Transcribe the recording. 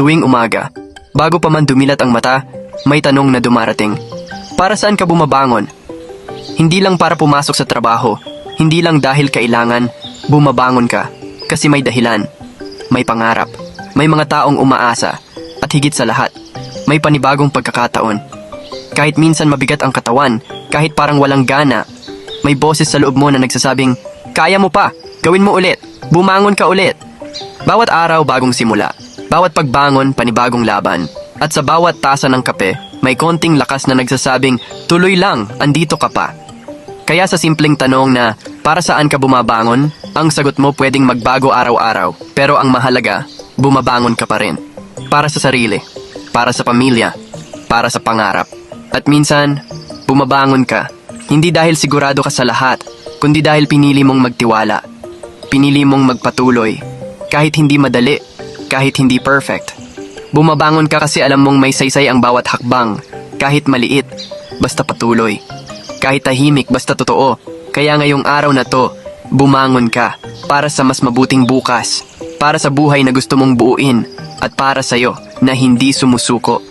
Tuwing umaga, bago pa man dumilat ang mata, may tanong na dumarating. Para saan ka bumabangon? Hindi lang para pumasok sa trabaho, hindi lang dahil kailangan, bumabangon ka. Kasi may dahilan, may pangarap, may mga taong umaasa, at higit sa lahat, may panibagong pagkakataon. Kahit minsan mabigat ang katawan, kahit parang walang gana, may boses sa loob mo na nagsasabing, kaya mo pa, gawin mo ulit, bumangon ka ulit. Bawat araw bagong simula, bawat pagbangon panibagong laban, at sa bawat tasa ng kape, may konting lakas na nagsasabing, tuloy lang, andito ka pa. Kaya sa simpleng tanong na, para saan ka bumabangon, ang sagot mo pwedeng magbago araw-araw, pero ang mahalaga, bumabangon ka pa rin. Para sa sarili, para sa pamilya, para sa pangarap. At minsan, bumabangon ka, hindi dahil sigurado ka sa lahat, kundi dahil pinili mong magtiwala. Pinili mong magpatuloy, kahit hindi madali, kahit hindi perfect. Bumabangon ka kasi alam mong may saysay ang bawat hakbang, kahit maliit, basta patuloy. Kahit tahimik, basta totoo. Kaya ngayong araw na to, bumangon ka para sa mas mabuting bukas, para sa buhay na gusto mong buuin, at para sa'yo na hindi sumusuko